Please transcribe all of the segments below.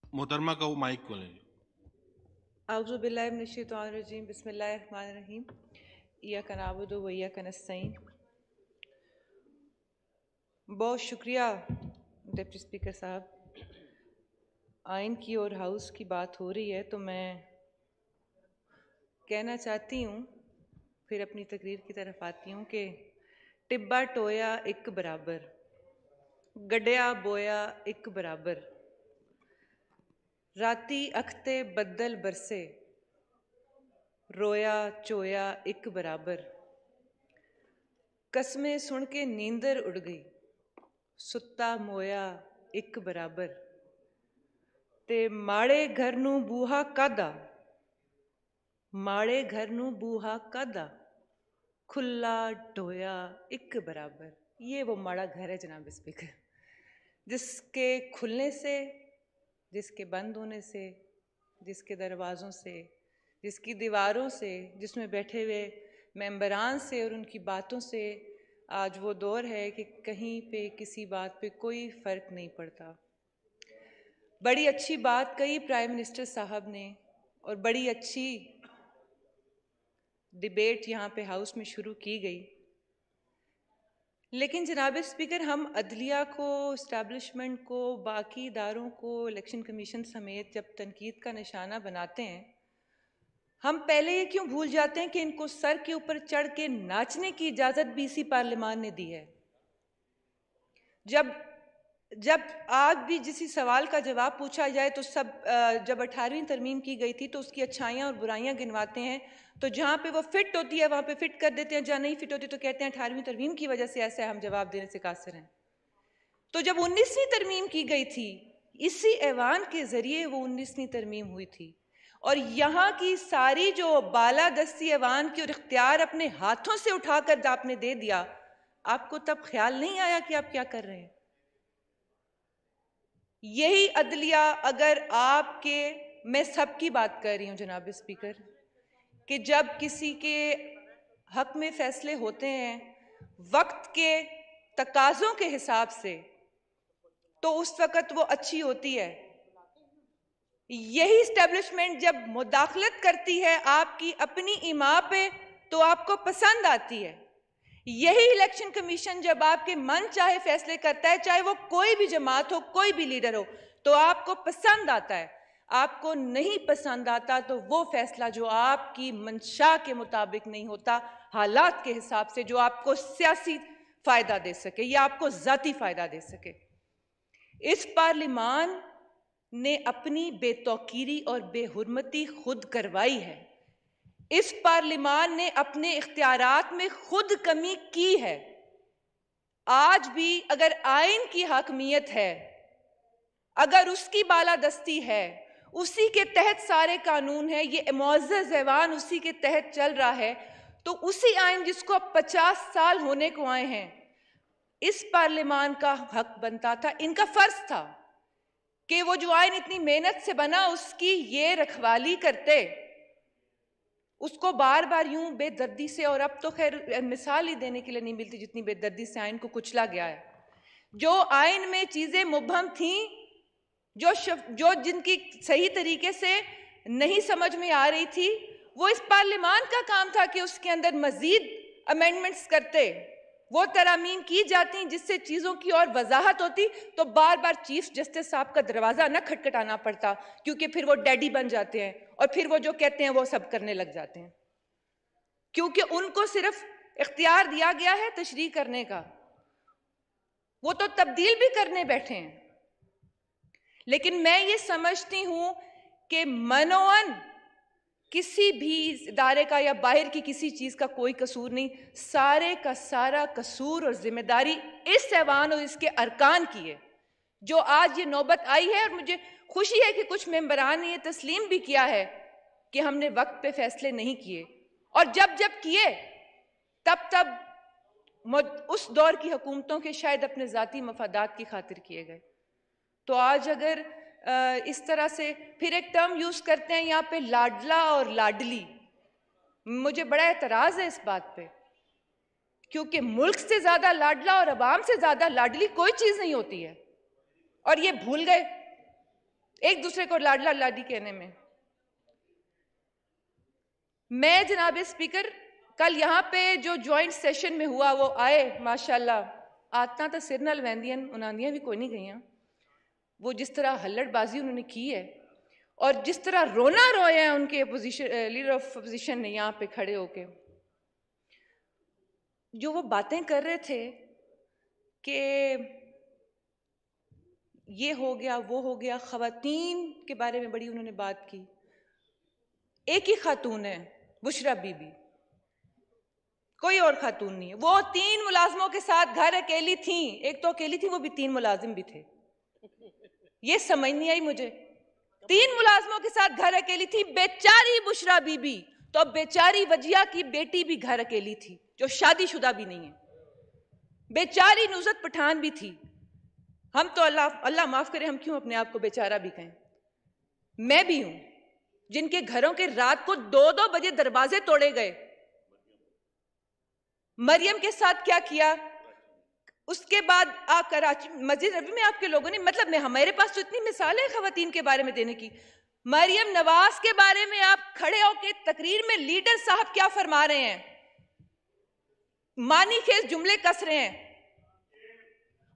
मोहतरमा का वो माइक को ले। औज़ु बिल्लाहि मिनश शैतानिर रजीम बिस्मिल्लाहिर रहमानिर रहीम इय्याका नअबुदु व इय्याका नस्तईन। बहुत शुक्रिया डिप्टी स्पीकर साहब। आइन की और हाउस की बात हो रही है तो मैं कहना चाहती हूँ, फिर अपनी तकरीर की तरफ आती हूँ कि टिब्बा टोया एक बराबर, गड्ढिया बोया एक बराबर, राती अखते बद्दल बरसे, रोया चोया एक बराबर, कसमें सुन के नींदर उड़ गई, सुत्ता मोया एक बराबर, ते माड़े घर नूं बूहा कादा, माड़े घर नूं बूहा कादा, खुला ढोया एक बराबर। ये वो माड़ा घर है जनाब स्पीकर, जिसके खुलने से, जिसके बंद होने से, जिसके दरवाज़ों से, जिसकी दीवारों से, जिसमें बैठे हुए मेंबरान से और उनकी बातों से आज वो दौर है कि कहीं पे किसी बात पे कोई फ़र्क नहीं पड़ता। बड़ी अच्छी बात कही प्राइम मिनिस्टर साहब ने और बड़ी अच्छी डिबेट यहाँ पे हाउस में शुरू की गई, लेकिन जनाब स्पीकर हम अदलिया को, इस्टेब्लिशमेंट को, बाकी इदारों को, इलेक्शन कमीशन समेत जब तनकीद का निशाना बनाते हैं, हम पहले ये क्यों भूल जाते हैं कि इनको सर के ऊपर चढ़ के नाचने की इजाज़त भी इसी पार्लियामान ने दी है। जब आज भी जिसी सवाल का जवाब पूछा जाए तो सब जब 18वीं तरमीम की गई थी तो उसकी अच्छाइयाँ और बुराइयाँ गिनवाते हैं, तो जहाँ पे वो फिट होती है वहाँ पे फिट कर देते हैं, जहाँ नहीं फिट होती तो कहते हैं 18वीं तरमीम की वजह से ऐसा हम जवाब देने से कासिर हैं। तो जब 19वीं तरमीम की गई थी, इसी ऐवान के ज़रिए वो 19वीं तरमीम हुई थी, और यहाँ की सारी जो बालादस्ती ऐवान की और इख्तियार अपने हाथों से उठाकर आपने दे दिया, आपको तब ख्याल नहीं आया कि आप क्या कर रहे हैं? यही अदलिया अगर आपके, मैं सबकी बात कर रही हूं जनाब स्पीकर, कि जब किसी के हक में फैसले होते हैं वक्त के तकाज़ों के हिसाब से, तो उस वक्त वो अच्छी होती है। यही इस्टेब्लिशमेंट जब मुदाखलत करती है आपकी अपनी इमा पे तो आपको पसंद आती है। यही इलेक्शन कमीशन जब आपके मन चाहे फैसले करता है, चाहे वो कोई भी जमात हो, कोई भी लीडर हो, तो आपको पसंद आता है। आपको नहीं पसंद आता तो वो फैसला जो आपकी मंशा के मुताबिक नहीं होता, हालात के हिसाब से, जो आपको सियासी फायदा दे सके या आपको जाती फायदा दे सके। इस पार्लिमान ने अपनी बेतौकीरी और बेहुरमती खुद करवाई है। इस पार्लिमान ने अपने इख्तियारात में खुद कमी की है। आज भी अगर आइन की हाकमियत है, अगर उसकी बालादस्ती है, उसी के तहत सारे कानून है, ये मुअज़्ज़ज़ ऐवान उसी के तहत चल रहा है, तो उसी आइन जिसको अब 50 साल होने को आए हैं, इस पार्लिमान का हक बनता था, इनका फर्ज था कि वो जो आइन इतनी मेहनत से बना उसकी ये रखवाली करते, उसको बार बार यूं बेदर्दी से, और अब तो खैर मिसाल ही देने के लिए नहीं मिलती जितनी बेदर्दी से आइन को कुचला गया है। जो आइन में चीजें मुबहम थीं, जो जिनकी सही तरीके से नहीं समझ में आ रही थी, वो इस पार्लियामान का काम था कि उसके अंदर मजीद अमेंडमेंट्स करते, वो तरामीम की जाती जिससे चीज़ों की और वजाहत होती, तो बार बार चीफ जस्टिस साहब का दरवाज़ा न खटखटाना पड़ता, क्योंकि फिर वो डैडी बन जाते हैं और फिर वो जो कहते हैं वो सब करने लग जाते हैं, क्योंकि उनको सिर्फ इख्तियार दिया गया है तशरीह करने का, वो तो तब्दील भी करने बैठे हैं। लेकिन मैं ये समझती हूं कि मनोअन किसी भी इदारे का या बाहर की किसी चीज का कोई कसूर नहीं, सारे का सारा कसूर और जिम्मेदारी इस ऐवान और इसके अरकान की है, जो आज ये नौबत आई है। और मुझे खुशी है कि कुछ मेंबरान ने ये तस्लीम भी किया है कि हमने वक्त पे फैसले नहीं किए, और जब जब किए तब उस दौर की हुकूमतों के शायद अपने ज़ाती मफादात की खातिर किए गए। तो आज अगर इस तरह से फिर एक टर्म यूज करते हैं यहाँ पे, लाडला और लाडली, मुझे बड़ा एतराज है इस बात पे, क्योंकि मुल्क से ज्यादा लाडला और अवाम से ज्यादा लाडली कोई चीज नहीं होती है, और ये भूल गए। एक दूसरे को लाडला लाडी कहने में। मैं जनाब स्पीकर कल यहाँ पे जो ज्वाइंट सेशन में हुआ वो आए माशाल्लाह, आतना तो सिर नाल वैंदियां उन्होंने भी कोई नहीं गई। वो जिस तरह हल्लड़बाजी उन्होंने की है और जिस तरह रोना रोए हैं उनके लीडर ऑफ अपोजिशन ने यहाँ पे खड़े होके, जो वो बातें कर रहे थे कि ये हो गया वो हो गया, खवातीन के बारे में बड़ी उन्होंने बात की। एक ही खातून है बुशरा बीबी, कोई और खातून नहीं है। वो 3 मुलाजमों के साथ घर अकेली थी, एक तो अकेली थी, वो भी 3 मुलाजिम भी थे। ये समझ नहीं आई मुझे। 3 मुलाजमों के साथ घर अकेली थी बेचारी बुशरा बीबी। तो बेचारी वजिया की बेटी भी घर अकेली थी जो शादीशुदा भी नहीं है। बेचारी नुसरत पठान भी थी। हम तो अल्लाह माफ करे, हम क्यों अपने आप को बेचारा भी कहें। मैं भी हूं जिनके घरों के रात को 2-2 बजे दरवाजे तोड़े गए। मरियम के साथ क्या किया, उसके बाद कराची मस्जिद नबी में आपके लोगों ने, मतलब में हमारे पास तो इतनी मिसालें हैं खवातीन के बारे में देने की। मरियम नवाज के बारे में आप खड़े होकर तकरीर में लीडर साहब क्या फरमा रहे हैं, मानी खेज जुमले कस रहे हैं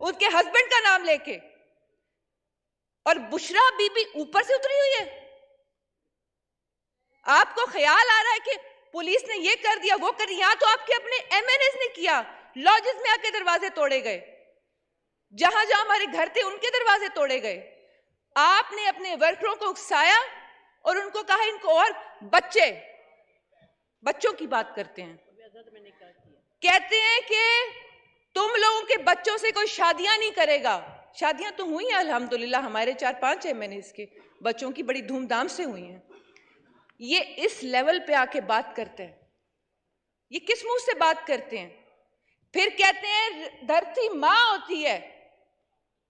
उसके हस्बैंड का नाम लेके, और बुशरा बीबी ऊपर से उतरी हुई है। आपको ख्याल आ रहा है कि पुलिस ने ये कर दिया वो कर दिया, यहां तो आपके अपने एमएनएस ने किया, लॉजेस में आके दरवाजे तोड़े गए, जहां जहां हमारे घर थे उनके दरवाजे तोड़े गए। आपने अपने वर्करों को उकसाया और उनको कहा इनको, और बच्चों की बात करते हैं, कहते हैं कि तुम लोगों के बच्चों से कोई शादियां नहीं करेगा। शादियां तो हुई हैं अल्हम्दुलिल्लाह, हमारे 4-5 एमएनएस के बच्चों की बड़ी धूमधाम से हुई हैं। ये इस लेवल पे आके बात करते हैं, ये किस मुंह से बात करते हैं। फिर कहते हैं धरती माँ होती है,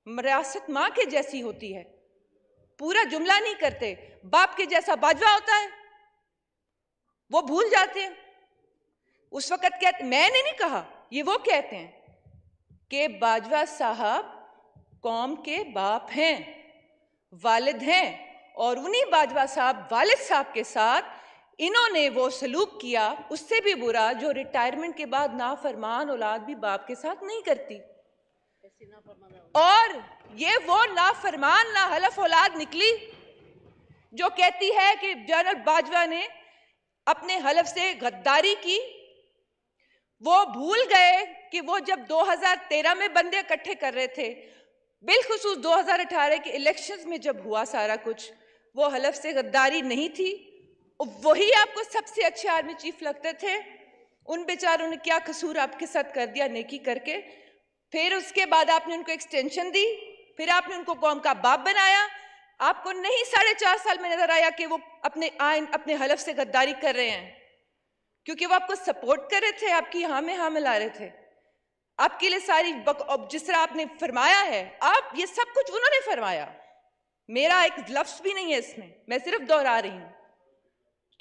रियासत माँ के जैसी होती है। पूरा जुमला नहीं करते, बाप के जैसा बाजवा होता है, वो भूल जाते हैं। उस वक्त कहते, मैंने नहीं कहा, ये वो कहते हैं कि बाजवा साहब कौम के बाप हैं, वालिद हैं, और उन्हीं बाजवा साहब वालिद साहब के साथ इन्होंने वो सलूक किया, उससे भी बुरा जो रिटायरमेंट के बाद नाफरमान औलाद भी बाप के साथ नहीं करती। और ये वो नाफरमान ना हलफ औलाद निकली जो कहती है कि जनरल बाजवा ने अपने हलफ से गद्दारी की। वो भूल गए कि वो जब 2013 में बंदे इकट्ठे कर रहे थे, बिलखुसूस 2018 के इलेक्शंस में जब हुआ सारा कुछ, वो हलफ से गद्दारी नहीं थी। वही आपको सबसे अच्छे आर्मी चीफ लगते थे, उन बेचारों ने क्या कसूर आपके साथ कर दिया नेकी करके। फिर उसके बाद आपने उनको एक्सटेंशन दी, फिर आपने उनको कौम का बाप बनाया। आपको नहीं 4.5 साल में नजर आया कि वो अपने हलफ से गद्दारी कर रहे हैं, क्योंकि वो आपको सपोर्ट कर रहे थे, आपकी हाँ में हाँ मिला रहे थे, आपके लिए सारी जिस तरह आपने फरमाया है, आप ये सब कुछ उन्होंने फरमाया, मेरा एक लफ्ज भी नहीं है इसमें, मैं सिर्फ दोहरा रही हूं।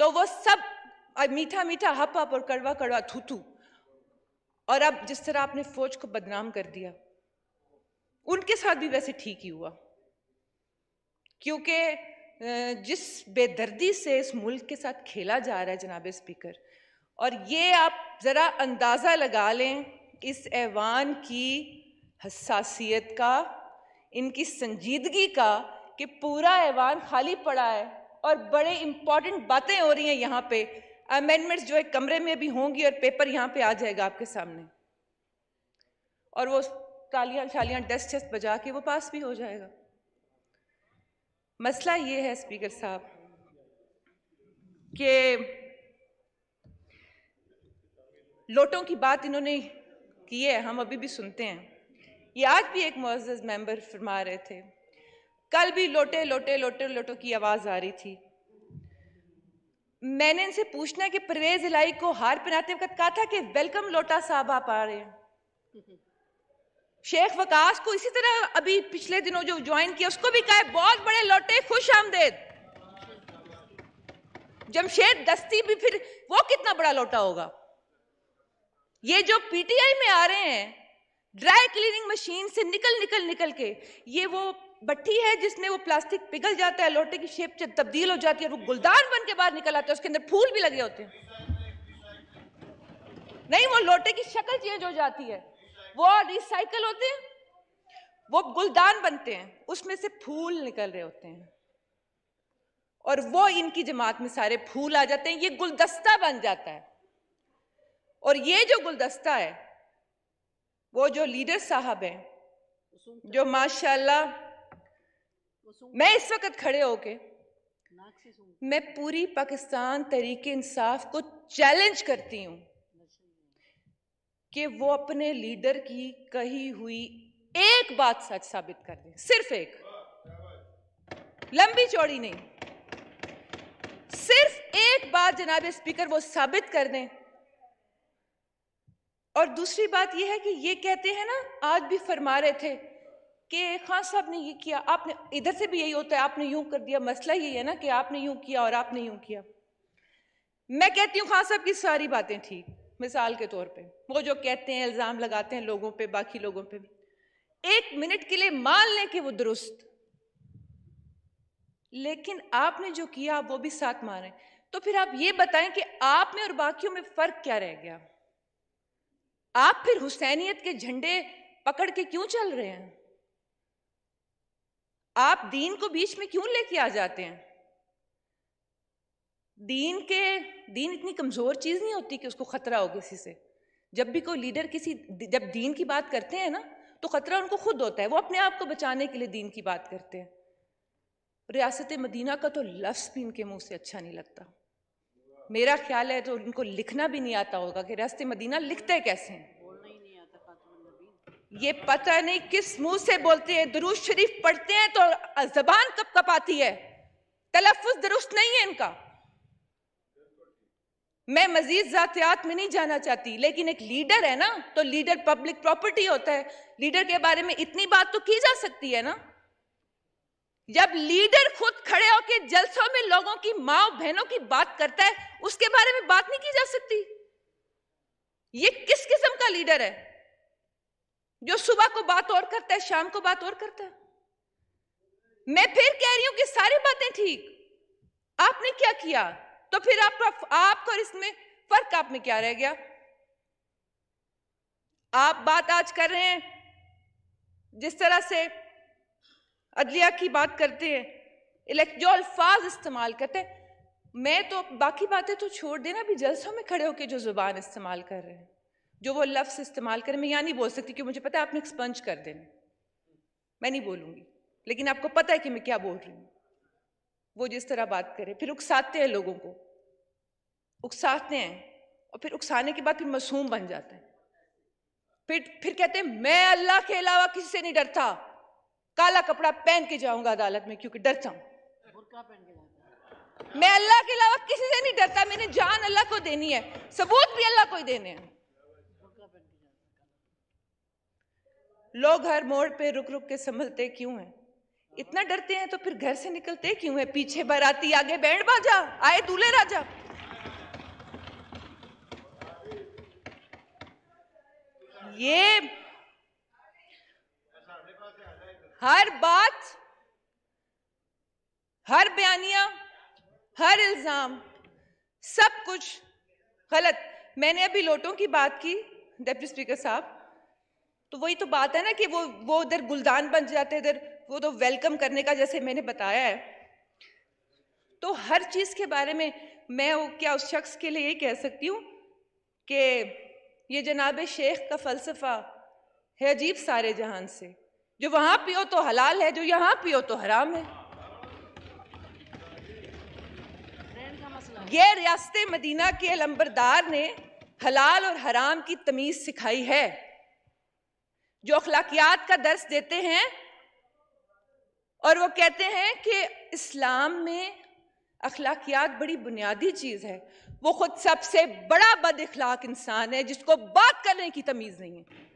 तो वो सब मीठा मीठा हप हप और कड़वा कड़वा थू थू, और अब जिस तरह आपने फौज को बदनाम कर दिया, उनके साथ भी वैसे ठीक ही हुआ, क्योंकि जिस बेदर्दी से इस मुल्क के साथ खेला जा रहा है जनाब स्पीकर, और ये आप जरा अंदाजा लगा लें इस ऐवान की हसासियत का, इनकी संजीदगी का, कि पूरा ऐवान खाली पड़ा है और बड़े इंपॉर्टेंट बातें हो रही हैं यहाँ पे। अमेंडमेंट्स जो एक कमरे में भी होंगी और पेपर यहाँ पे आ जाएगा आपके सामने, और वो तालियां शालियां डस्ट डस्ट बजा के वो पास भी हो जाएगा। मसला ये है स्पीकर साहब कि लोटों की बात इन्होंने की है, हम अभी भी सुनते हैं। ये आज भी एक मुअज़्ज़ज़ मेंबर फरमा रहे थे, कल भी लोटे लोटे लोटे लोटों की आवाज आ रही थी। मैंने इनसे पूछना है कि परवेज इलाही को हार पहनाते वक्त कहा था कि वेलकम लोटा साहब आप आ रहे हैं। शेख वकास को इसी तरह अभी पिछले दिनों जो ज्वाइन किया उसको भी कहा है बहुत बड़े लोटे खुश आमदेद। जमशेद दस्ती भी फिर वो कितना बड़ा लोटा होगा। ये जो पीटीआई में आ रहे हैं ड्राई क्लीनिंग मशीन से निकल के, ये वो भट्टी है जिसमें वो प्लास्टिक पिघल जाता है, लोटे की शेप तब्दील हो जाती है और वो गुलदान बन के बाहर निकल आता है, उसके अंदर फूल भी लगे होते हैं। नहीं, वो लोटे की शक्ल चेंज हो जाती है, वो रिसाइकल होते हैं, वो गुलदान बनते हैं, उसमें से फूल निकल रहे होते हैं और वो इनकी जमात में सारे फूल आ जाते हैं, ये गुलदस्ता बन जाता है। और ये जो गुलदस्ता है, वो जो लीडर साहब हैं, जो माशाल्लाह, मैं इस वक्त खड़े होके मैं पूरी पाकिस्तान तहरीके इंसाफ को चैलेंज करती हूं कि वो अपने लीडर की कही हुई एक बात सच साबित कर दें, सिर्फ एक, लंबी चौड़ी नहीं, सिर्फ एक बात जनाब स्पीकर वो साबित कर दें। और दूसरी बात ये है कि ये कहते हैं ना, आज भी फरमा रहे थे कि खान साहब ने ये किया, आपने, इधर से भी यही होता है, आपने यूं कर दिया, मसला यही है ना कि आपने यूं किया और आपने यूं किया। मैं कहती हूँ खान साहब की सारी बातें ठीक, मिसाल के तौर पे वो जो कहते हैं, इल्जाम लगाते हैं लोगों पे, बाकी लोगों पे भी, एक मिनट के लिए मान लें कि वो दुरुस्त, लेकिन आपने जो किया वो भी साथ माने, तो फिर आप ये बताएं कि आप में और बाकियों में फर्क क्या रह गया? आप फिर हुसैनियत के झंडे पकड़ के क्यों चल रहे हैं? आप दीन को बीच में क्यों लेके आ जाते हैं? दीन इतनी कमजोर चीज नहीं होती कि उसको खतरा हो किसी से। जब भी कोई लीडर जब दीन की बात करते हैं ना, तो खतरा उनको खुद होता है, वो अपने आप को बचाने के लिए दीन की बात करते हैं। रियासत मदीना का तो लफ्ज भी इनके मुंह से अच्छा नहीं लगता। मेरा ख्याल है तो उनको लिखना भी नहीं आता होगा कि रियासत मदीना लिखते कैसे हैं, ये पता नहीं किस मुंह से बोलते हैं। दुरूद शरीफ पढ़ते हैं तो जबान कब कपाती है, तलफ्फुज दुरुस्त नहीं है इनका। मैं मजीद जातियात में नहीं जाना चाहती, लेकिन एक लीडर है ना, तो लीडर पब्लिक प्रॉपर्टी होता है, लीडर के बारे में इतनी बात तो की जा सकती है ना। जब लीडर खुद खड़े होकर जलसों में लोगों की माँ बहनों की बात करता है, उसके बारे में बात नहीं की जा सकती? ये किस किस्म का लीडर है जो सुबह को बात और करता है, शाम को बात और करता है? मैं फिर कह रही हूं कि सारी बातें ठीक, आपने क्या किया, तो फिर आपको और इसमें फर्क आप में क्या रह गया? आप बात आज कर रहे हैं जिस तरह से अदलिया की बात करते हैं, जो अल्फाज इस्तेमाल करते हैं, मैं तो बाकी बातें तो छोड़ देना, भी जलसों में खड़े होकर जो जुबान इस्तेमाल कर रहे हैं, जो वो लफ्ज इस्तेमाल करें, मैं यहाँ नहीं बोल सकती कि मुझे पता है आपने एक्सपंज कर देना, मैं नहीं बोलूंगी, लेकिन आपको पता है कि मैं क्या बोल रही हूँ। वो जिस तरह बात करे, फिर उकसाते हैं लोगों को, उकसाते हैं और फिर उकसाने के बाद फिर मासूम बन जाते हैं, फिर कहते हैं मैं अल्लाह के अलावा किसी से नहीं डरता, काला कपड़ा पहन के जाऊंगा अदालत में क्योंकि डरता हूं, मैं अल्लाह के अलावा किसी से नहीं डरता, मैंने जान अल्लाह को देनी है, सबूत भी अल्लाह को ही देने हैं। लोग हर मोड़ पे रुक रुक के संभलते क्यों हैं? इतना डरते हैं तो फिर घर से निकलते क्यों है? पीछे बाराती आगे बैंड बाजा, आए दूल्हे राजा। ये हर बात, हर बयानिया, हर इल्जाम, सब कुछ गलत। मैंने अभी लोटों की बात की डिप्टी स्पीकर साहब, तो वही तो बात है ना कि वो उधर गुलदान बन जाते, इधर वो तो वेलकम करने का जैसे मैंने बताया है। तो हर चीज के बारे में मैं क्या उस शख्स के लिए ये कह सकती हूँ कि ये जनाब शेख का फलसफा है अजीब सारे जहान से, जो वहां पियो तो हलाल है, जो यहां पियो तो हराम है। ये रियासत मदीना के अलंबरदार ने हलाल और हराम की तमीज सिखाई है, जो अखलाकियात का दर्स देते हैं, और वो कहते हैं कि इस्लाम में अखलाकियात बड़ी बुनियादी चीज है। वो खुद सबसे बड़ा बद इखलाक इंसान है जिसको बात करने की तमीज नहीं है।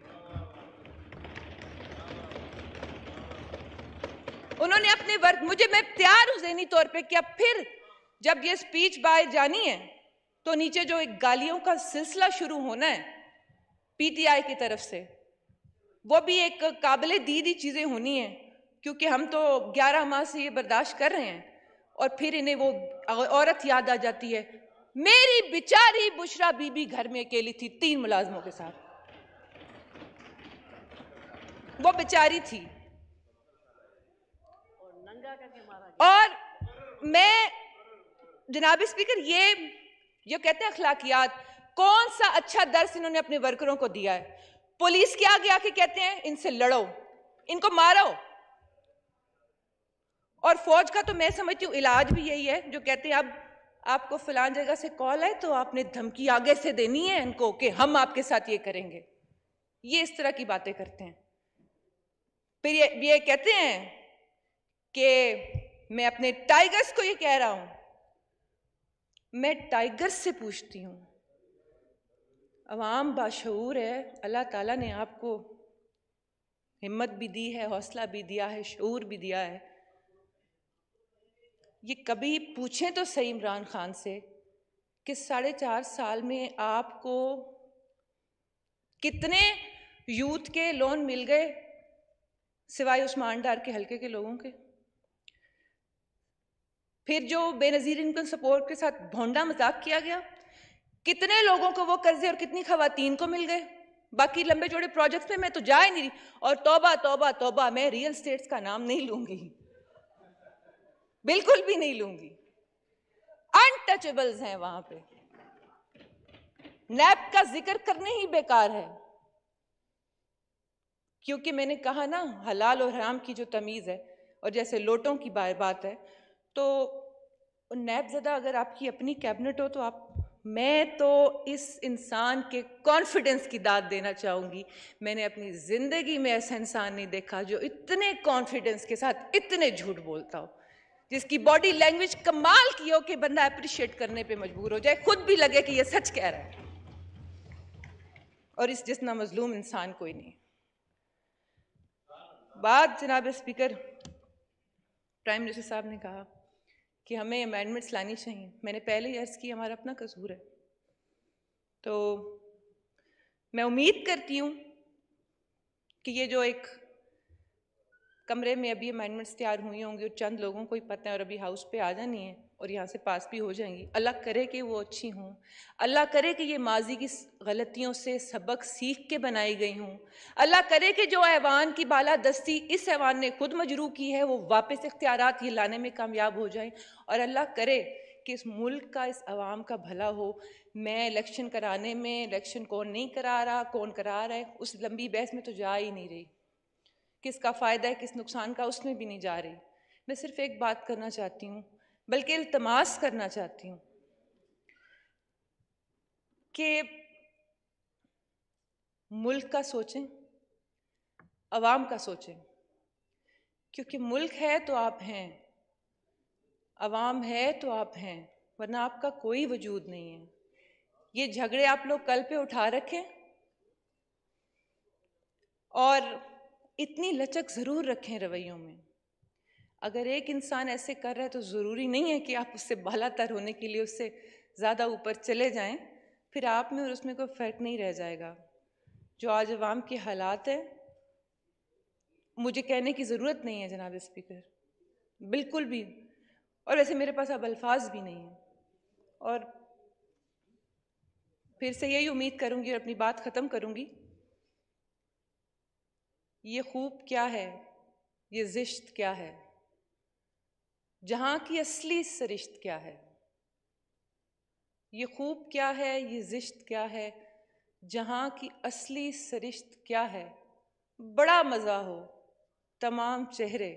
उन्होंने अपने वर्क, मैं तैयार हूं ज़हनी तौर पे कि अब फिर जब ये स्पीच बाहर जानी है तो नीचे जो एक गालियों का सिलसिला शुरू होना है पीटीआई की तरफ से, वो भी एक काबिले दीदी चीजें होनी है क्योंकि हम तो 11 माह से ये बर्दाश्त कर रहे हैं और फिर इन्हें वो औरत याद आ जाती है। मेरी बेचारी बुशरा बीबी घर में अकेली थी 3 मुलाजमों के साथ, वो बेचारी थी। और मैं जनाब स्पीकर, ये जो कहते हैं अखलाकियात, कौन सा अच्छा दर्स इन्होंने अपने वर्करों को दिया है? पुलिस के आगे आके कहते हैं इनसे लड़ो, इनको मारो। और फौज का तो मैं समझती हूँ इलाज भी यही है, जो कहते हैं अब आपको फलान जगह से कॉल है तो आपने धमकी आगे से देनी है इनको कि हम आपके साथ ये करेंगे। ये इस तरह की बातें करते हैं। फिर ये कहते हैं कि मैं अपने टाइगर्स को ये कह रहा हूं। मैं टाइगर्स से पूछती हूं, अवाम बाशऊर है, अल्लाह ताला ने आपको हिम्मत भी दी है, हौसला भी दिया है, शऊर भी दिया है। ये कभी पूछें तो सही इमरान खान से कि 4.5 साल में आपको कितने यूथ के लोन मिल गए सिवाय उस्मान डार के हल्के के लोगों के? फिर जो बेनजीर इनकम सपोर्ट के साथ भोंडा मजाक किया गया, कितने लोगों को वो कर्जे और कितनी खवातीन को मिल गए? बाकी लंबे चौड़े प्रोजेक्ट्स में मैं तो जा ही नहीं रही। और तौबा तौबा तौबा, मैं रियल स्टेट्स का नाम नहीं लूंगी, बिल्कुल भी नहीं लूंगी। अनटचेबल्स हैं वहां पे, नैब का जिक्र करने ही बेकार है। क्योंकि मैंने कहा ना, हलाल और हराम की जो तमीज है, और जैसे लोटों की बात है, तो नैबज़दा अगर आपकी अपनी कैबिनेट हो तो आप, मैं तो इस इंसान के कॉन्फिडेंस की दाद देना चाहूंगी। मैंने अपनी जिंदगी में ऐसा इंसान नहीं देखा जो इतने कॉन्फिडेंस के साथ इतने झूठ बोलता हो, जिसकी बॉडी लैंग्वेज कमाल की हो कि बंदा अप्रिशिएट करने पे मजबूर हो जाए, खुद भी लगे कि ये सच कह रहा है। और इस जितना मजलूम इंसान कोई नहीं। बात जनाब स्पीकर, प्राइम मिनिस्टर साहब ने कहा कि हमें अमेंडमेंट्स लानी चाहिए। मैंने पहले ही अर्ज़ की हमारा अपना कसूर है। तो मैं उम्मीद करती हूँ कि ये जो एक कमरे में अभी अमेंडमेंट्स तैयार हुई होंगी और चंद लोगों को ही पता है और अभी हाउस पे आ जानी है और यहाँ से पास भी हो जाएंगी, अल्लाह करे कि वो अच्छी हों। अल्लाह करे कि ये माजी की गलतियों से सबक सीख के बनाई गई हों। अल्लाह करे कि जो ऐवान की बालादस्ती इस ऐवान ने खुद मजरू की है वो वापस इख्तियारात ये लाने में कामयाब हो जाए। और अल्लाह करे कि इस मुल्क का, इस अवाम का भला हो। मैं इलेक्शन कराने में, इलेक्शन कौन नहीं करा रहा, कौन करा रहा है, उस लंबी बहस में तो जा ही नहीं रही। किसका फ़ायदा है, किस नुकसान का, उसमें भी नहीं जा रही। मैं सिर्फ एक बात करना चाहती हूँ, बल्कि इल्तमास करना चाहती हूँ कि मुल्क का सोचें, अवाम का सोचें। क्योंकि मुल्क है तो आप हैं, अवाम है तो आप हैं, वरना आपका कोई वजूद नहीं है। ये झगड़े आप लोग कल पे उठा रखें और इतनी लचक ज़रूर रखें रवैयों में। अगर एक इंसान ऐसे कर रहा है तो ज़रूरी नहीं है कि आप उससे बालातर होने के लिए उससे ज़्यादा ऊपर चले जाएं, फिर आप में और उसमें कोई फ़र्क नहीं रह जाएगा। जो आज अवाम के हालात हैं, मुझे कहने की ज़रूरत नहीं है जनाब स्पीकर, बिल्कुल भी। और वैसे मेरे पास अब अल्फाज भी नहीं है। और फिर से यही उम्मीद करूंगी और अपनी बात ख़त्म करूंगी, ये खूब क्या है, ये ज़िश्त क्या है, जहां की असली सरिश्त क्या है। ये खूब क्या है, ये ज़िश्त क्या है, जहां की असली सरिश्त क्या है। बड़ा मज़ा हो तमाम चेहरे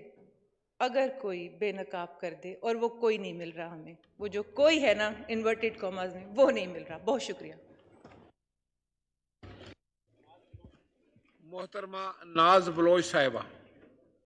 अगर कोई बेनकाब कर दे, और वो कोई नहीं मिल रहा हमें। वो जो कोई है ना इन्वर्टेड कॉमास में, वो नहीं मिल रहा। बहुत शुक्रिया। मोहतरमा नाज बलोच साहिबा।